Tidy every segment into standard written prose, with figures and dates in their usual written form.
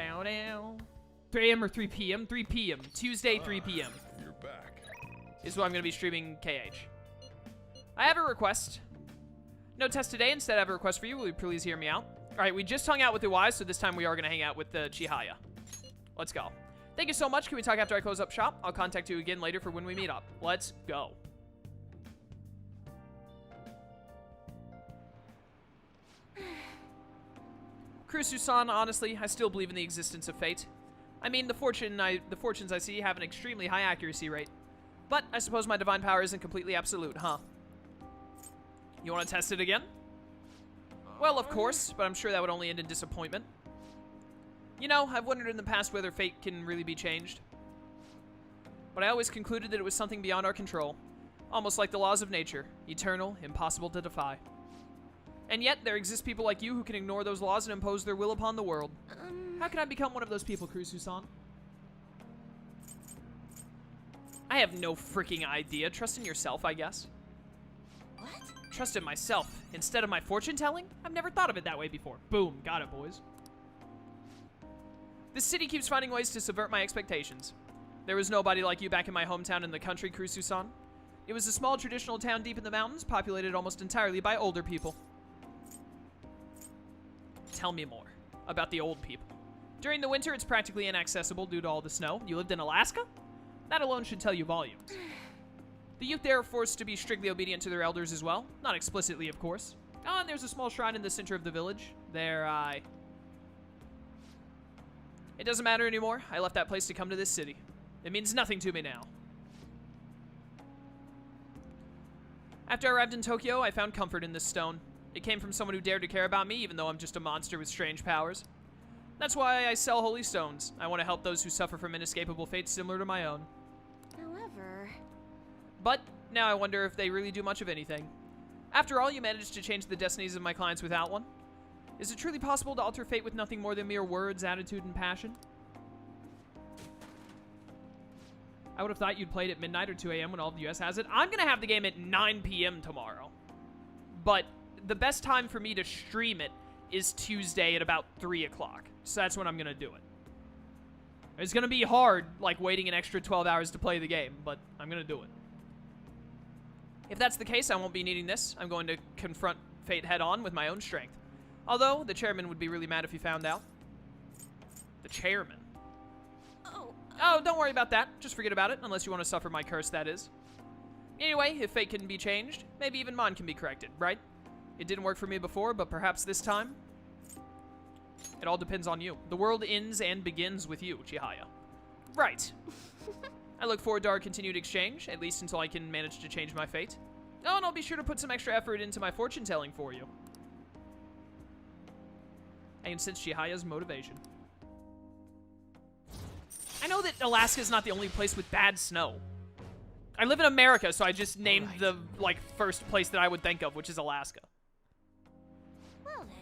Bow down. 3 a.m. or 3 p.m.? 3 p.m. Tuesday, 3 p.m. You're back. Is what I'm going to be streaming KH. I have a request. No test today. Instead, I have a request for you. Will you please hear me out? All right, we just hung out with the Uwais, so this time we are going to hang out with the Chihaya. Let's go. Thank you so much. Can we talk after I close up shop? I'll contact you again later for when we meet up. Let's go. Kurusu-san, honestly, I still believe in the existence of fate. I mean, the fortunes I see have an extremely high accuracy rate. But I suppose my divine power isn't completely absolute, huh? You want to test it again? Well, of course, but I'm sure that would only end in disappointment. You know, I've wondered in the past whether fate can really be changed. But I always concluded that it was something beyond our control. Almost like the laws of nature. Eternal, impossible to defy. And yet, there exist people like you who can ignore those laws and impose their will upon the world. How can I become one of those people, Kurusu-san? I have no freaking idea. Trust in yourself, I guess. What? Trust in myself. Instead of my fortune-telling? I've never thought of it that way before. Boom. Got it, boys. This city keeps finding ways to subvert my expectations. There was nobody like you back in my hometown in the country, Kurusu-san. It was a small traditional town deep in the mountains, populated almost entirely by older people. Tell me more about the old people. During the winter, it's practically inaccessible due to all the snow. You lived in Alaska? That alone should tell you volumes. The youth there are forced to be strictly obedient to their elders as well. Not explicitly, of course. Oh, and there's a small shrine in the center of the village. It doesn't matter anymore. I left that place to come to this city. It means nothing to me now. After I arrived in Tokyo, I found comfort in this stone. It came from someone who dared to care about me, even though I'm just a monster with strange powers. That's why I sell holy stones. I want to help those who suffer from inescapable fates similar to my own. However... But now I wonder if they really do much of anything. After all, you managed to change the destinies of my clients without one. Is it truly possible to alter fate with nothing more than mere words, attitude, and passion? I would have thought you'd played at midnight or 2 a.m. when all of the US has it. I'm going to have the game at 9 p.m. tomorrow. But the best time for me to stream it is Tuesday at about 3 o'clock. So that's when I'm going to do it. It's going to be hard, like, waiting an extra 12 hours to play the game, but I'm going to do it. If that's the case, I won't be needing this. I'm going to confront fate head-on with my own strength. Although, the chairman would be really mad if he found out. The chairman? Oh, don't worry about that. Just forget about it, unless you want to suffer my curse, that is. Anyway, if fate can be changed, maybe even mine can be corrected, right? It didn't work for me before, but perhaps this time? It all depends on you. The world ends and begins with you, Chihaya. Right. I look forward to our continued exchange, at least until I can manage to change my fate. Oh, and I'll be sure to put some extra effort into my fortune-telling for you. I can sense Chihaya's motivation. I know that Alaska is not the only place with bad snow. I live in America, so I just named the, first place that I would think of, which is Alaska. Well then.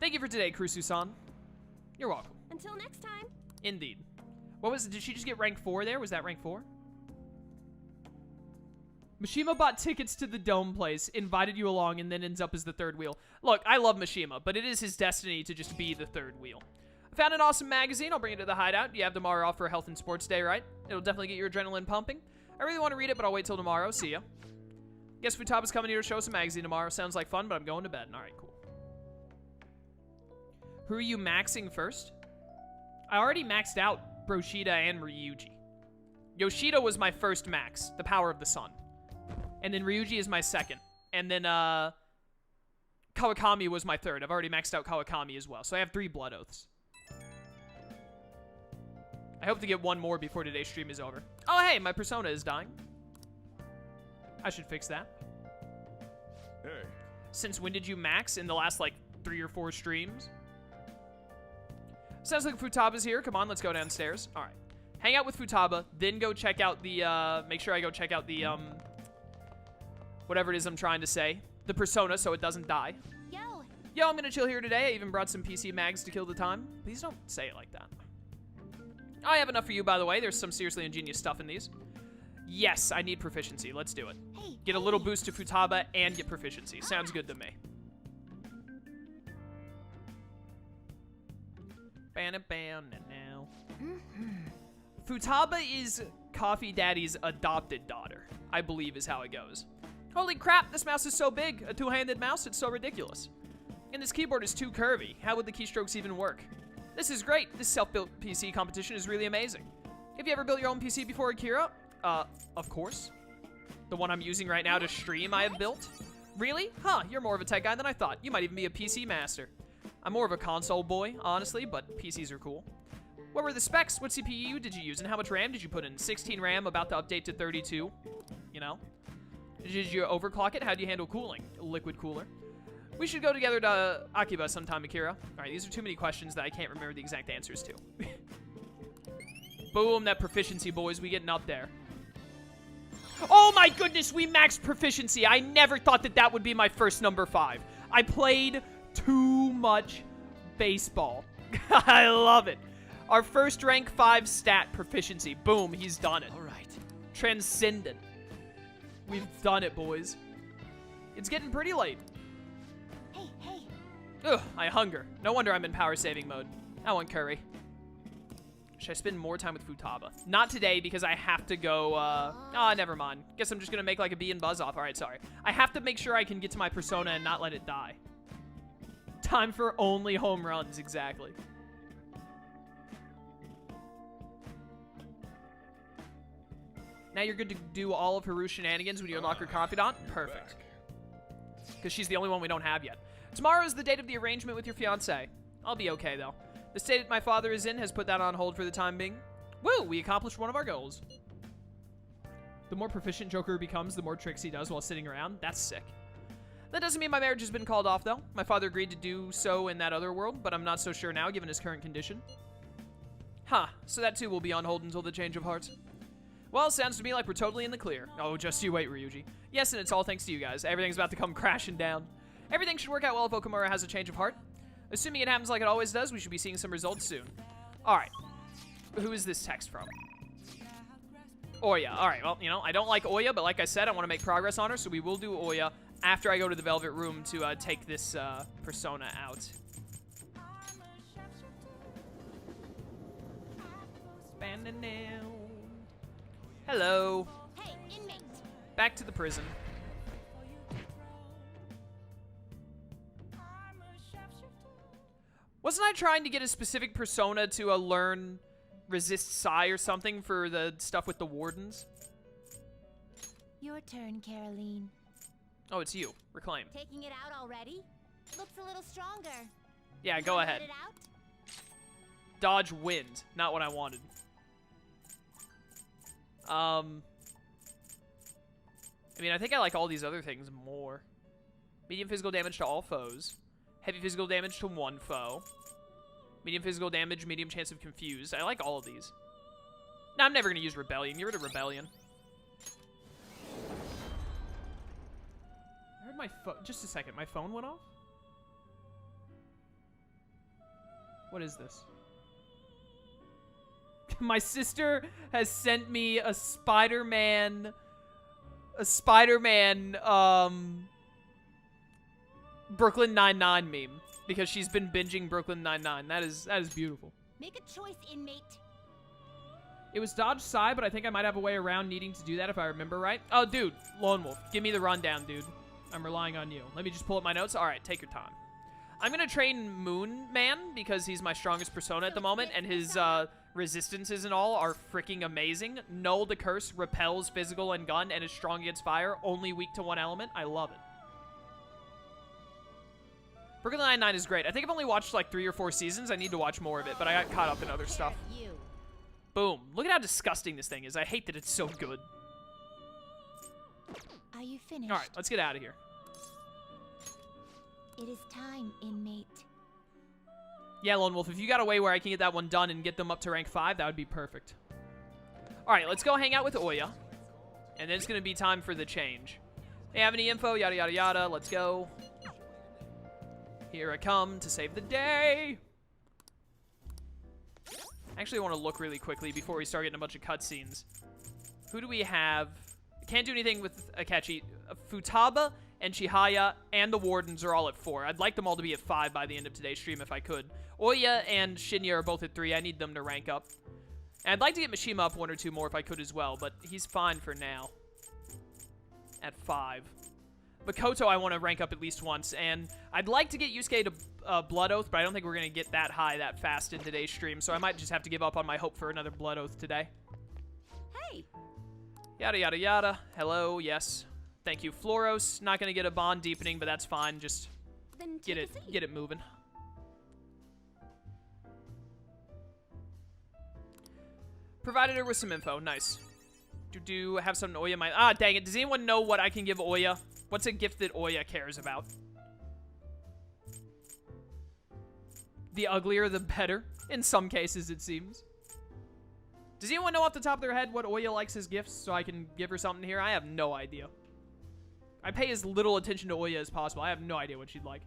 Thank you for today, Kurusu-san. You're welcome. Until next time. Indeed. What was it? Did she just get rank 4 there? Was that rank 4? Mishima bought tickets to the Dome place, invited you along, and then ends up as the third wheel. Look, I love Mishima, but it is his destiny to just be the third wheel. I found an awesome magazine. I'll bring it to the hideout. You have tomorrow off for Health and Sports Day, right? It'll definitely get your adrenaline pumping. I really want to read it, but I'll wait till tomorrow. See ya. Guess Futaba's coming here to show us a magazine tomorrow. Sounds like fun, but I'm going to bed. All right, cool. Who are you maxing first? I already maxed out Broshida and Ryuji. Yoshida was my first max, the power of the sun. And then Ryuji is my second. And then Kawakami was my third. I've already maxed out Kawakami as well. So I have 3 Blood Oaths. I hope to get one more before today's stream is over. Oh, hey, my persona is dying. I should fix that. Hey. Since when did you max? In the last, 3 or 4 streams? Sounds like Futaba's here. Come on, let's go downstairs. All right. Hang out with Futaba, then go check out the, make sure I go check out the, whatever it is I'm trying to say. The persona, so it doesn't die. Yo, I'm gonna chill here today. I even brought some PC mags to kill the time. Please don't say it like that. I have enough for you, by the way. There's some seriously ingenious stuff in these. Yes, I need proficiency. Let's do it. Get a little boost to Futaba and get proficiency. Sounds good to me. Now. Futaba is Coffee Daddy's adopted daughter, I believe is how it goes. Holy crap, this mouse is so big. A two-handed mouse, it's so ridiculous. And this keyboard is too curvy. How would the keystrokes even work? This is great. This self-built PC competition is really amazing. Have you ever built your own PC before, Akira? Of course. The one I'm using right now to stream I have built. Really? Huh, you're more of a tech guy than I thought. You might even be a PC master. I'm more of a console boy, honestly, but PCs are cool. What were the specs? What CPU did you use, and how much RAM did you put in? 16 RAM, about to update to 32. You know? Did you overclock it? How do you handle cooling? Liquid cooler. We should go together to Akiba sometime, Akira. All right, these are too many questions that I can't remember the exact answers to. Boom, that proficiency, boys. We getting up there. Oh my goodness, we maxed proficiency. I never thought that that would be my first number 5. I played too much baseball. I love it. Our first rank 5 stat proficiency. Boom, he's done it. All right. Transcendent. We've done it, boys. It's getting pretty late. Hey, hey. Ugh, I hunger. No wonder I'm in power saving mode. I want curry. Should I spend more time with Futaba? Not today, because I have to go, never mind. Guess I'm just gonna make like a bee and buzz off. All right, sorry. I have to make sure I can get to my persona and not let it die. Time for only home runs, exactly. Now you're good to do all of Haru's shenanigans when you unlock her confidant? Perfect. Because she's the only one we don't have yet. Tomorrow is the date of the arrangement with your fiancé. I'll be okay, though. The state that my father is in has put that on hold for the time being. Woo! We accomplished one of our goals. The more proficient Joker becomes, the more tricks he does while sitting around. That's sick. That doesn't mean my marriage has been called off, though. My father agreed to do so in that other world, but I'm not so sure now, given his current condition. Huh. So that, too, will be on hold until the change of heart. Well, sounds to me like we're totally in the clear. Oh, just you wait, Ryuji. Yes, and it's all thanks to you guys. Everything's about to come crashing down. Everything should work out well if Okamura has a change of heart. Assuming it happens like it always does, we should be seeing some results soon. Alright. Who is this text from? Oya. Alright, well, you know, I don't like Oya, but like I said, I want to make progress on her, so we will do Oya after I go to the Velvet Room to take this persona out. Hello. Hey, inmate. Back to the prison. Wasn't I trying to get a specific persona to learn resist psi or something for the stuff with the wardens? Your turn, Caroline. Oh, it's you. Reclaim. Taking it out already? Looks a little stronger. Yeah, go Wanna ahead. let it out? Dodge wind. Not what I wanted. I mean, I think I like all these other things more. Medium physical damage to all foes. Heavy physical damage to one foe. Medium physical damage, medium chance of confused. I like all of these. No, I'm never going to use Rebellion. Get rid of Rebellion. I heard my phone. Just a second. My phone went off? What is this? My sister has sent me a Spider-Man... Brooklyn Nine-Nine meme because she's been binging Brooklyn Nine-Nine. That is beautiful. Make a choice, inmate. It was dodge psi, but I think I might have a way around needing to do that if I remember right. Oh, dude, Lone Wolf, give me the rundown, dude. I'm relying on you. Let me just pull up my notes. All right, take your time. I'm gonna train Moon Man because he's my strongest persona at the moment, and his resistances and all are freaking amazing. Null to curse, repels physical and gun, and is strong against fire. Only weak to one element. I love it. Brooklyn Nine-Nine is great. I think I've only watched like 3 or 4 seasons. I need to watch more of it, but I got caught up in other stuff. You. Boom. Look at how disgusting this thing is. I hate that it's so good. Are you finished? All right, let's get out of here. It is time, inmate. Yeah, Lone Wolf, if you got a way where I can get that one done and get them up to rank 5, that would be perfect. All right, let's go hang out with Oya. And then it's going to be time for the change. Hey, have any info? Yada, yada, yada. Let's go. Here I come to save the day. Actually, I want to look really quickly before we start getting a bunch of cutscenes. Who do we have? Can't do anything with Akechi. Futaba and Chihaya, and the Wardens are all at 4. I'd like them all to be at 5 by the end of today's stream if I could. Oya and Shinya are both at 3. I need them to rank up. And I'd like to get Mishima up 1 or 2 more if I could as well, but he's fine for now. At 5. Makoto I want to rank up at least once, and I'd like to get Yusuke to Blood Oath, but I don't think we're going to get that high that fast in today's stream, so I might just have to give up on my hope for another Blood Oath today. Hey. Yada, yada, yada. Hello, yes. Thank you, Floros. Not going to get a bond deepening, but that's fine. Just Then get take a seat. it moving. Provided her with some info. Nice. Do have some Oya my... Ah, dang it. Does anyone know what I can give Oya? What's a gift that Oya cares about? The uglier, the better. In some cases, it seems. Does anyone know off the top of their head what Oya likes as gifts so I can give her something here? I have no idea. I pay as little attention to Oya as possible. I have no idea what she'd like.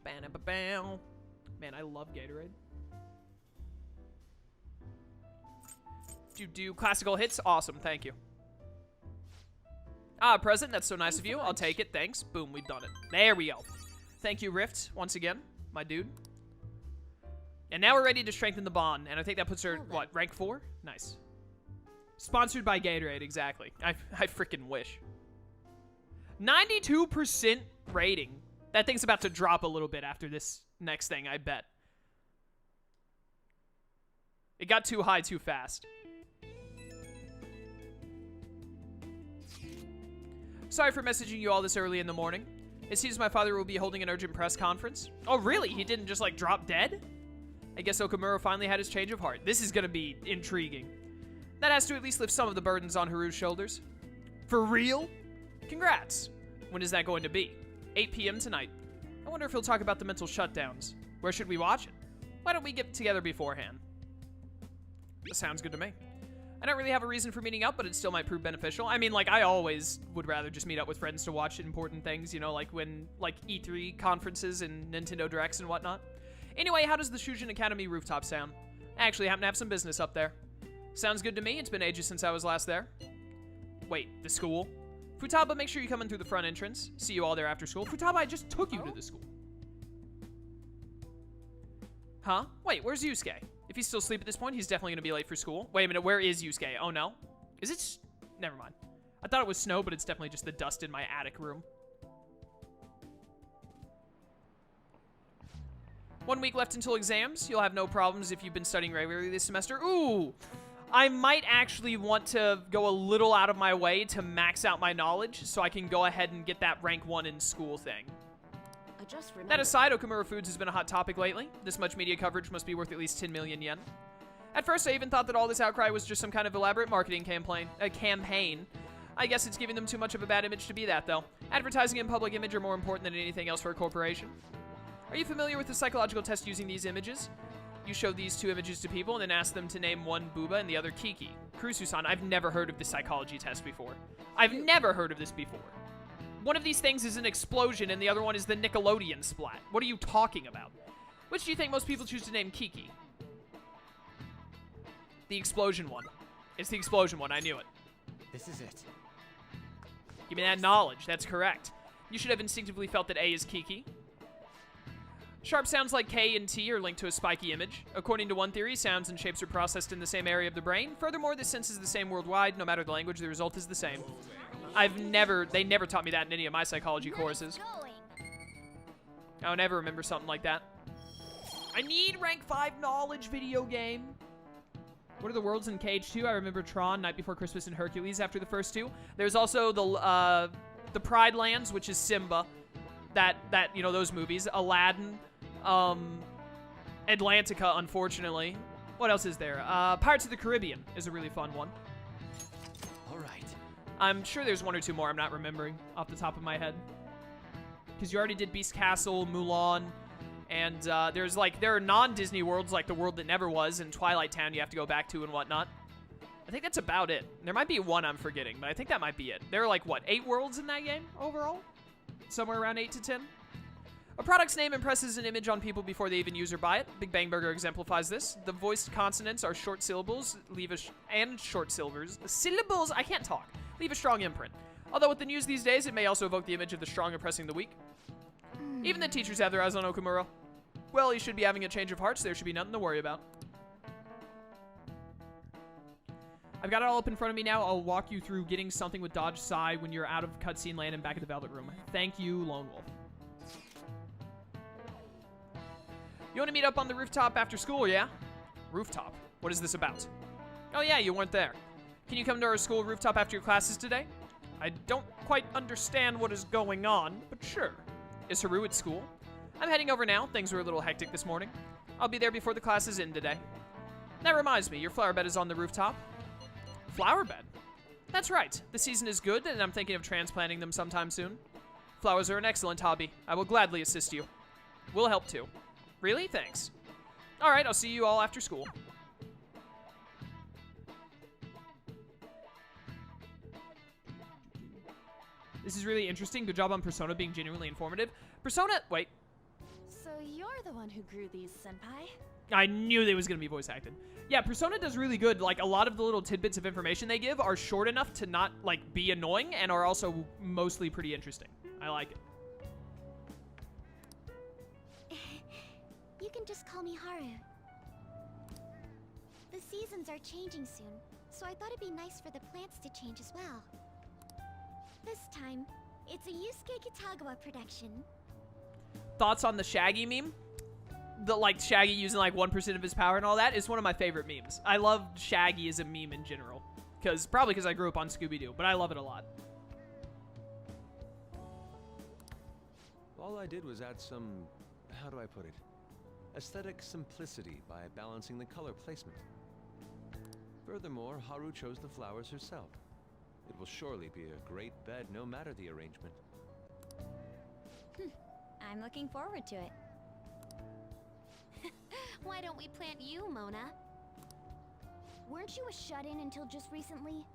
Ba-na-ba-bow. Man, I love Gatorade. Do classical hits? Awesome, thank you. Ah, present. That's so nice of you. I'll take it. Thanks. Boom, we've done it. There we go. Thank you, Rift, once again, my dude. And now we're ready to strengthen the bond, and I think that puts her, what, rank 4? Nice. Sponsored by Gatorade, exactly. I freaking wish. 92% rating. That thing's about to drop a little bit after this next thing, I bet. It got too high too fast. Sorry for messaging you all this early in the morning. It seems my father will be holding an urgent press conference. Oh, really? He didn't just, like, drop dead? I guess Okamura finally had his change of heart. This is gonna be intriguing. That has to at least lift some of the burdens on Haru's shoulders. For real? Congrats. When is that going to be? 8 p.m. tonight. I wonder if he'll talk about the mental shutdowns. Where should we watch it? Why don't we get together beforehand? That sounds good to me. I don't really have a reason for meeting up, but it still might prove beneficial. I mean, like, I always would rather just meet up with friends to watch important things, you know, like when, like, E3 conferences and Nintendo Directs and whatnot. Anyway, how does the Shujin Academy rooftop sound? I actually happen to have some business up there. Sounds good to me. It's been ages since I was last there. Wait, the school? Futaba, make sure you come in through the front entrance. See you all there after school. Futaba, I just took you to the school. Huh? Wait, where's Yusuke? If he's still asleep at this point, he's definitely going to be late for school. Wait a minute, where is Yusuke? Oh, no. Is it... Never mind. I thought it was snow, but it's definitely just the dust in my attic room. 1 week left until exams. You'll have no problems if you've been studying regularly this semester. Ooh! I might actually want to go a little out of my way to max out my knowledge so I can go ahead and get that rank 1 in school thing. That aside, Okamura Foods has been a hot topic lately. This much media coverage must be worth at least 10 million yen. At first, I even thought that all this outcry was just some kind of elaborate marketing campaign. I guess it's giving them too much of a bad image to be that, though. Advertising and public image are more important than anything else for a corporation. Are you familiar with the psychological test using these images? You show these 2 images to people and then ask them to name one Booba and the other Kiki. Kurusu-san, I've never heard of the psychology test before. I've never heard of this before. One of these things is an explosion, and the other one is the Nickelodeon splat. What are you talking about? Which do you think most people choose to name Kiki? The explosion one. It's the explosion one, I knew it. This is it. Give me that knowledge, that's correct. You should have instinctively felt that A is Kiki. Sharp sounds like K and T are linked to a spiky image. According to one theory, sounds and shapes are processed in the same area of the brain. Furthermore, this sense is the same worldwide. No matter the language, the result is the same. They never taught me that in any of my psychology courses. I would never remember something like that. I need rank 5 knowledge video game. What are the worlds in Cage 2? I remember Tron, Night Before Christmas, and Hercules after the first 2. There's also the Pride Lands, which is Simba. That you know, those movies. Aladdin. Atlantica, unfortunately. What else is there? Pirates of the Caribbean is a really fun one. All right. I'm sure there's 1 or 2 more I'm not remembering off the top of my head. Because you already did Beast Castle, Mulan, and there are non-Disney worlds like the world that never was and Twilight Town you have to go back to and whatnot. I think that's about it. There might be one I'm forgetting, but I think that might be it. There are like, what, 8 worlds in that game overall? Somewhere around 8 to 10? A product's name impresses an image on people before they even use or buy it. Big Bang Burger exemplifies this. The voiced consonants are short syllables, and short syllables, I can't talk, leave a strong imprint. Although with the news these days, it may also evoke the image of the strong oppressing the weak. Even the teachers have their eyes on Okumura. Well, he should be having a change of heart, so there should be nothing to worry about. I've got it all up in front of me now. I'll walk you through getting something with Dodge Psy when you're out of cutscene land and back at the Velvet Room. Thank you, Lone Wolf. You want to meet up on the rooftop after school, yeah? Rooftop? What is this about? Oh yeah, you weren't there. Can you come to our school rooftop after your classes today? I don't quite understand what is going on, but sure. Is Haru at school? I'm heading over now. Things were a little hectic this morning. I'll be there before the classes end today. That reminds me, your flower bed is on the rooftop. Flower bed? That's right. The season is good, and I'm thinking of transplanting them sometime soon. Flowers are an excellent hobby. I will gladly assist you. We'll help too. Really? Thanks. Alright, I'll see you all after school. This is really interesting. Good job on Persona being genuinely informative. Persona... Wait. So you're the one who grew these, Senpai? I knew they was going to be voice acted. Yeah, Persona does really good. Like, a lot of the little tidbits of information they give are short enough to not, like, be annoying and are also mostly pretty interesting. I like it. You can just call me Haru. The seasons are changing soon, so I thought it'd be nice for the plants to change as well. This time, it's a Yusuke Kitagawa production. Thoughts on the Shaggy meme? The, like, Shaggy using, like, 1% of his power and all that is one of my favorite memes. I love Shaggy as a meme in general. Probably because I grew up on Scooby-Doo, but I love it a lot. All I did was add some, how do I put it? Aesthetic simplicity by balancing the color placement. Furthermore, Haru chose the flowers herself. It will surely be a great bed no matter the arrangement. I'm looking forward to it. Why don't we plant you, Mona? Weren't you a shut-in until just recently?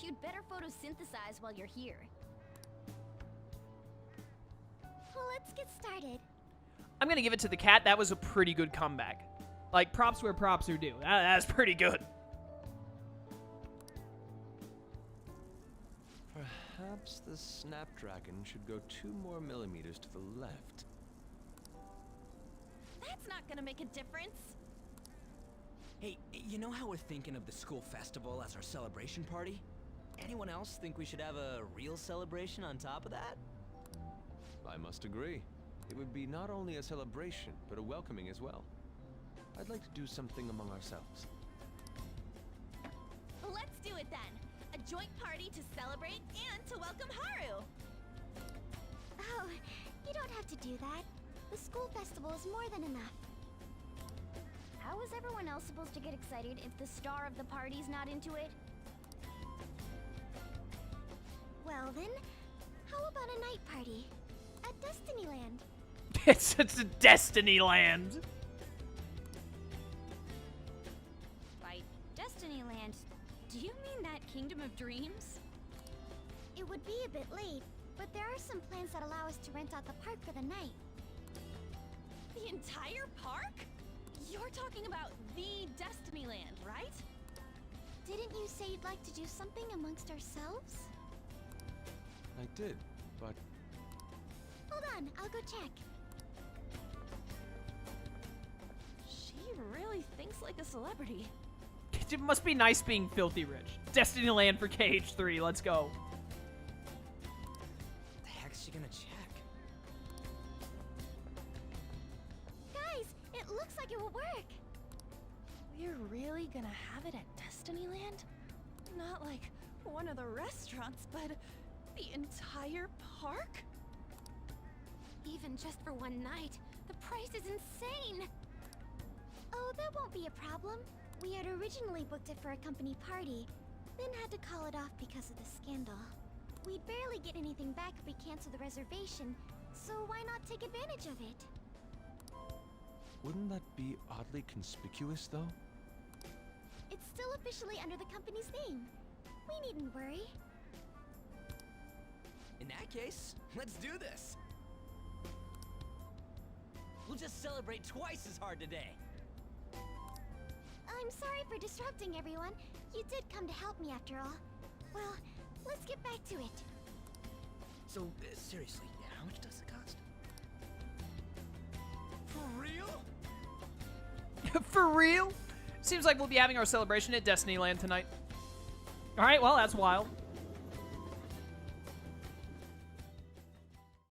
You'd better photosynthesize while you're here. Well, let's get started. I'm going to give it to the cat. That was a pretty good comeback. Like, props where props are due. That's pretty good. Perhaps the Snapdragon should go 2 more millimeters to the left. That's not gonna make a difference. Hey, you know how we're thinking of the school festival as our celebration party? Anyone else think we should have a real celebration on top of that? I must agree. It would be not only a celebration, but a welcoming as well. I'd like to do something among ourselves. Let's do it then. A joint party to celebrate and to welcome Haru. Oh, you don't have to do that. The school festival is more than enough. How is everyone else supposed to get excited if the star of the party's not into it? Well then, how about a night party at Destinyland? It's a Destiny land. By Destinyland, do you mean that Kingdom of Dreams? It would be a bit late, but there are some plans that allow us to rent out the park for the night. The entire park? You're talking about the Destinyland, right? Didn't you say you'd like to do something amongst ourselves? I did, but Hold on, I'll go check. She really thinks like a celebrity. It must be nice being filthy rich. Destiny land for KH3. Let's go. The heck's she gonna check? Guys, it looks like it will work. We're really gonna have it at Destinyland? Not like one of the restaurants, but the entire park? Even just for one night, the price is insane. Oh, that won't be a problem. We had originally booked it for a company party, then had to call it off because of the scandal. We'd barely get anything back if we cancel the reservation, so why not take advantage of it? wouldn't that be oddly conspicuous, though? It's still officially under the company's name. We needn't worry. In that case, let's do this. just celebrate twice as hard today. I'm sorry for disrupting everyone. You did come to help me after all. Well, let's get back to it. So, seriously, how much does it cost? For real? For real? Seems like we'll be having our celebration at Destiny Land tonight. Alright, well, that's wild.